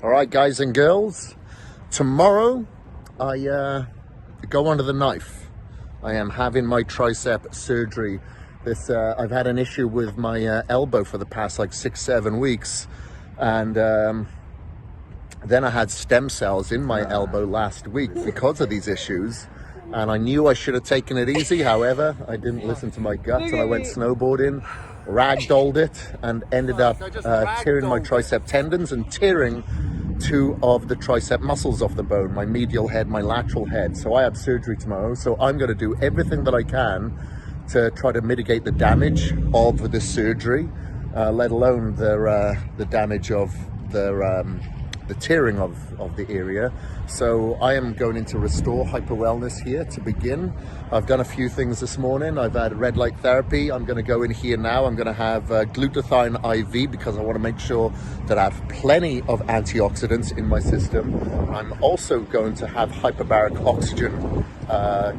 All right, guys and girls, tomorrow I go under the knife. I am having my tricep surgery. I've had an issue with my elbow for the past like 6-7 weeks, and then I had stem cells in my elbow last week because of these issues, and I knew I should have taken it easy. However, I didn't listen to my gut and I went snowboarding, ragdolled it, and ended up tearing my tricep tendons and tearing two of the tricep muscles off the bone, my medial head, my lateral head. So I have surgery tomorrow. So I'm going to do everything that I can to try to mitigate the damage of the surgery, let alone the damage of the tearing of the area. So I am going into Restore Hyper Wellness here to begin. I've done a few things this morning. I've had red light therapy. I'm going to go in here now. I'm going to have glutathione IV because I want to make sure that I have plenty of antioxidants in my system. I'm also going to have hyperbaric oxygen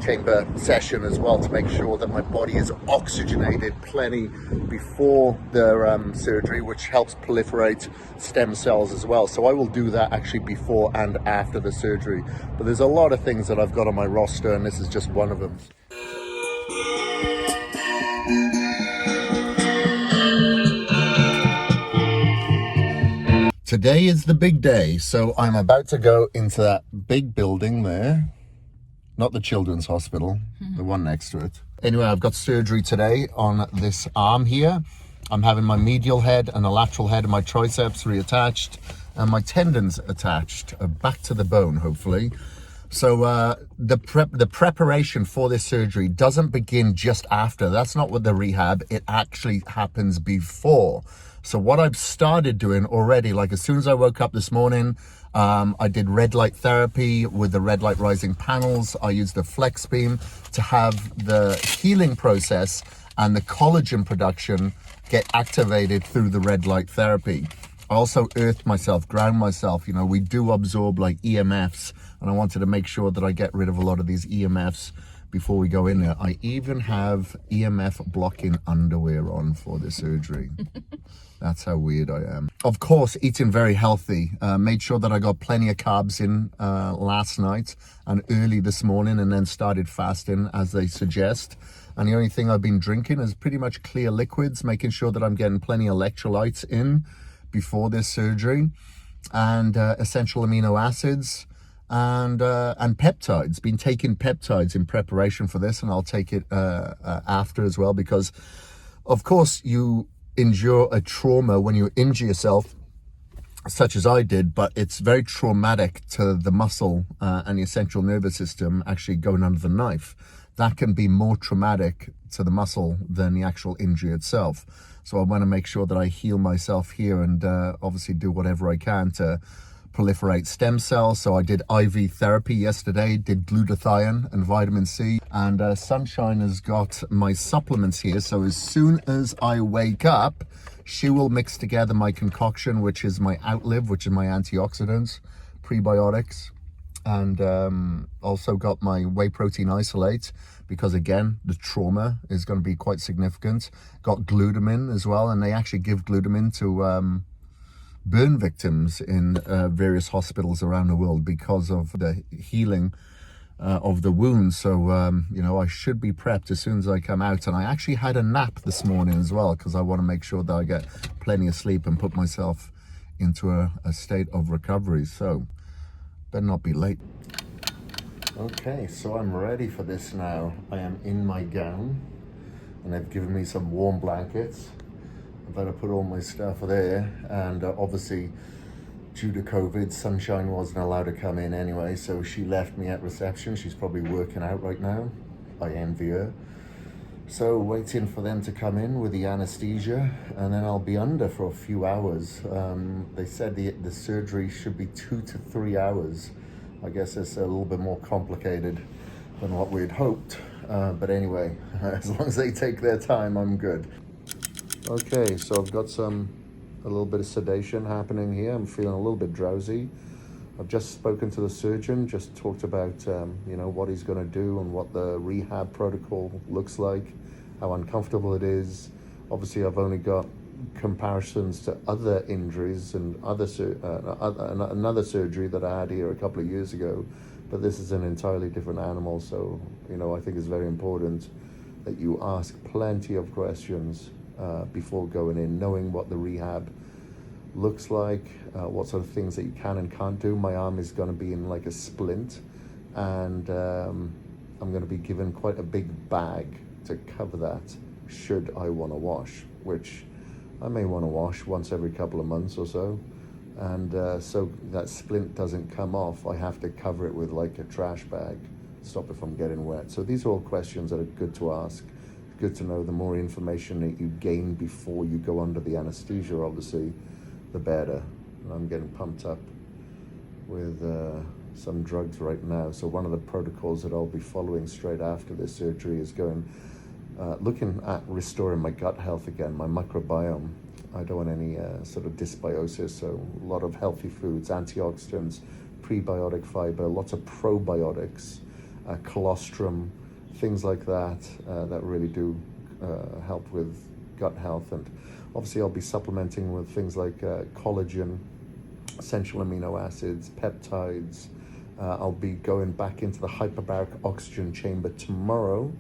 chamber session as well to make sure that my body is oxygenated plenty before the surgery, which helps proliferate stem cells as well. So I will do that actually before and after the surgery. But there's a lot of things that I've got on my roster, and this is just one of them. Today is the big day, so I'm about to go into that big building there. Not the children's hospital, the one next to it. Anyway, I've got surgery today on this arm here. I'm having my medial head and the lateral head of my triceps reattached and my tendons attached back to the bone, hopefully. So the preparation for this surgery doesn't begin just after. That's not what the rehab, it actually happens before. So what I've started doing already, like as soon as I woke up this morning, I did red light therapy with the red light rising panels. I used the flex beam to have the healing process and the collagen production get activated through the red light therapy. I also earthed myself, ground myself. You know, we do absorb like EMFs, and I wanted to make sure that I get rid of a lot of these EMFs before we go in there. I even have EMF blocking underwear on for the surgery. That's how weird I am. Of course, eating very healthy. Made sure that I got plenty of carbs in last night and early this morning, and then started fasting as they suggest. And the only thing I've been drinking is pretty much clear liquids, making sure that I'm getting plenty of electrolytes in before this surgery, and essential amino acids and peptides. Been taking peptides in preparation for this, and I'll take it after as well, because of course you endure a trauma when you injure yourself, such as I did, but it's very traumatic to the muscle and the central nervous system actually going under the knife. That can be more traumatic to the muscle than the actual injury itself. So I want to make sure that I heal myself here and obviously do whatever I can to proliferate stem cells. So I did IV therapy yesterday, did glutathione and vitamin C, and Sunshine has got my supplements here. So as soon as I wake up, she will mix together my concoction, which is my Outlive, which is my antioxidants, prebiotics, and also got my whey protein isolate, because again, the trauma is going to be quite significant. Got glutamine as well, and they actually give glutamine to burn victims in various hospitals around the world because of the healing of the wounds. So, you know, I should be prepped as soon as I come out. And I actually had a nap this morning as well, because I want to make sure that I get plenty of sleep and put myself into a state of recovery. So, better not be late. Okay, so I'm ready for this now. I am in my gown, and they've given me some warm blankets. I better put all my stuff there, and obviously due to COVID, Sunshine wasn't allowed to come in anyway, so she left me at reception. She's probably working out right now. I envy her. So waiting for them to come in with the anesthesia, and then I'll be under for a few hours. They said the surgery should be 2 to 3 hours. I guess it's a little bit more complicated than what we'd hoped. But anyway, as long as they take their time, I'm good. Okay, so I've got a little bit of sedation happening here. I'm feeling a little bit drowsy. I've just spoken to the surgeon, just talked about, you know, what he's going to do and what the rehab protocol looks like, how uncomfortable it is. Obviously, I've only got comparisons to other injuries and another surgery that I had here a couple of years ago, but this is an entirely different animal. So, you know, I think it's very important that you ask plenty of questions before going in, knowing what the rehab looks like, what sort of things that you can and can't do. My arm is going to be in like a splint, and I'm going to be given quite a big bag to cover that should I want to wash, which I may want to wash once every couple of months or so. And so that splint doesn't come off, I have to cover it with like a trash bag, stop it from getting wet. So these are all questions that are good to ask, good to know. The more information that you gain before you go under the anesthesia, obviously, the better. And I'm getting pumped up with some drugs right now. So one of the protocols that I'll be following straight after this surgery is looking at restoring my gut health again, my microbiome. I don't want any sort of dysbiosis, so a lot of healthy foods, antioxidants, prebiotic fiber, lots of probiotics, colostrum, things like that, that really do help with gut health. And obviously I'll be supplementing with things like collagen, essential amino acids, peptides. I'll be going back into the hyperbaric oxygen chamber tomorrow,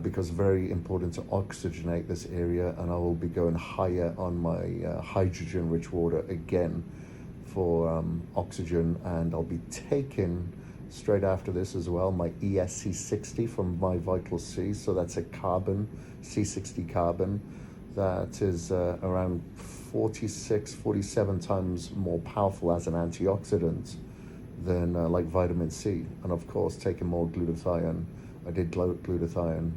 because very important to oxygenate this area, and I will be going higher on my hydrogen-rich water again for oxygen, and I'll be taking straight after this as well my ESC60 from my Vital C. So that's a carbon, C60 carbon, that is around 47 times more powerful as an antioxidant than like vitamin C. And of course, taking more glutathione. I did glutathione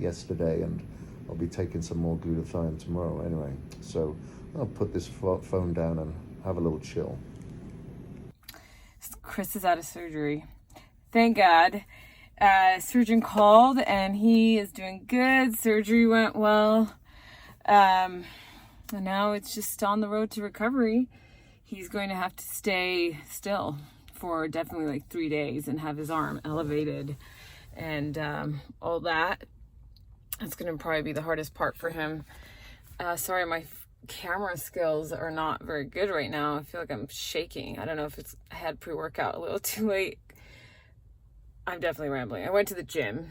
yesterday, and I'll be taking some more glutathione tomorrow anyway. So I'll put this phone down and have a little chill. Kris is out of surgery. Thank God. Surgeon called and he is doing good. Surgery went well. And now it's just on the road to recovery. He's going to have to stay still for definitely like 3 days and have his arm elevated and all that. That's going to probably be the hardest part for him. Sorry, my camera skills are not very good right now. I feel like I'm shaking. I don't know if I had pre-workout a little too late. I'm definitely rambling. I went to the gym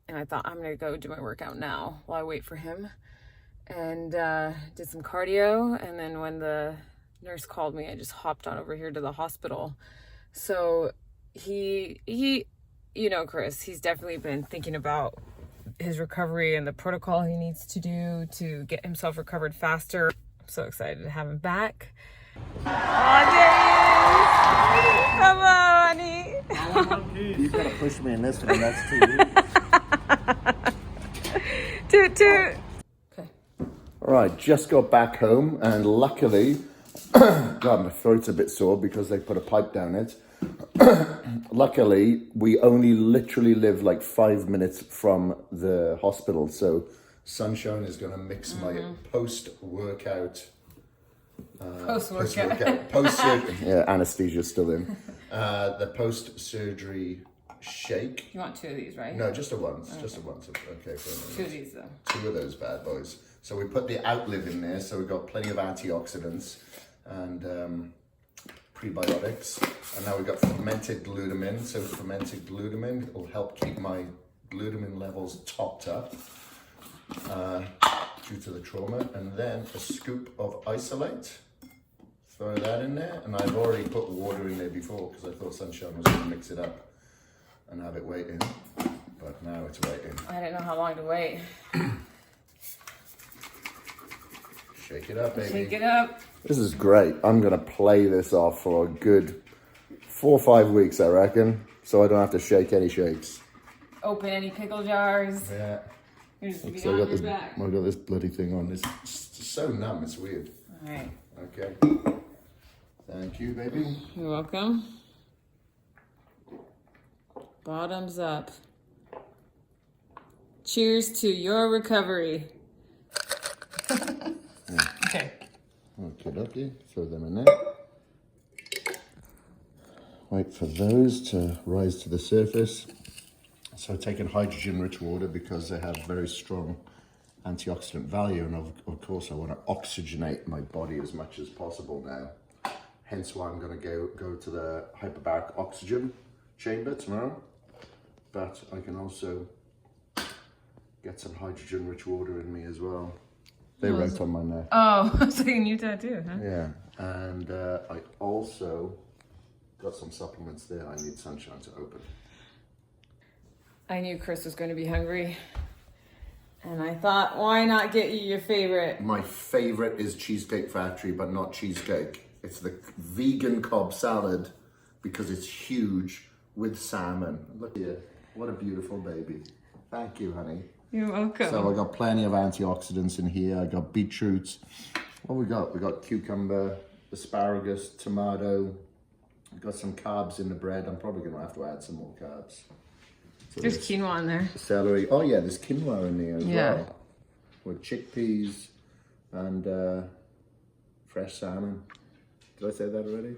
and I thought I'm going to go do my workout now while I wait for him. And did some cardio. And then when the nurse called me, I just hopped on over here to the hospital. So he, you know, Kris, he's definitely been thinking about his recovery and the protocol he needs to do to get himself recovered faster. I'm so excited to have him back. Oh, there he is. Hello, honey. You've got to push me in this one. That's too. Toot toot. Okay. All right, just got back home, and luckily, God, my throat's a bit sore because they put a pipe down it. Luckily, we only literally live like 5 minutes from the hospital, so Sunshine is going to mix my post-workout. Post-surgery. Yeah, anesthesia's still in. The post-surgery shake. You want 2 of these, right? No, just a once. Okay. Just a once. Okay, for a minute. 2 of these, though. 2 of those bad boys. So we put the Outlive in there, so we've got plenty of antioxidants and prebiotics. And now we've got fermented glutamine. So fermented glutamine will help keep my glutamine levels topped up due to the trauma. And then a scoop of isolate. Throw that in there. And I've already put water in there before because I thought Sunshine was going to mix it up and have it waiting. But now it's waiting. I didn't know how long to wait. Shake it up, baby. Shake it up. This is great. I'm going to play this off for a good 4 or 5 weeks, I reckon, so I don't have to shake any shakes. Open any pickle jars. Yeah. You're just So I got this bloody thing on. It's so numb, it's weird. All right. Okay. Thank you, baby. You're welcome. Bottoms up. Cheers to your recovery. Okay. Okay, throw them in there. Wait for those to rise to the surface. So taking hydrogen-rich water because they have very strong antioxidant value, and of course I want to oxygenate my body as much as possible now. Hence why I'm going to go to the hyperbaric oxygen chamber tomorrow. But I can also get some hydrogen-rich water in me as well. They wrote on my neck. Oh, it's like a new tattoo, huh? Yeah, and I also got some supplements there. I need sunshine to open. I knew Kris was going to be hungry. And I thought, why not get you your favorite? My favorite is Cheesecake Factory, but not cheesecake. It's the vegan Cobb salad because it's huge with salmon. Look here, what a beautiful baby. Thank you, honey. You're welcome. So I got plenty of antioxidants in here. I got beetroots. What we got? We got cucumber, asparagus, tomato. We got some carbs in the bread. I'm probably going to have to add some more carbs. So there's quinoa in there. Celery. Oh yeah, there's quinoa in there as Yeah. well. With chickpeas and fresh salmon. Did I say that already?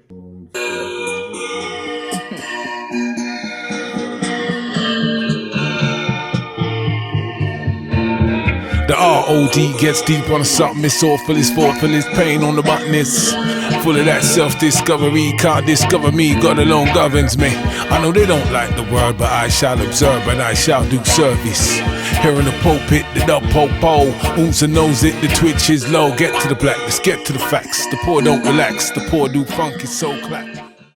The ROD gets deep on something, it's awful, it's thoughtful, it's pain on the button, it's full of that self-discovery, can't discover me, God alone governs me. I know they don't like the word, but I shall observe and I shall do service. Here in the pulpit, the dub po-po, Oomsa knows it, the twitch is low, get to the black, let's get to the facts. The poor don't relax, the poor do funk, it's so clap.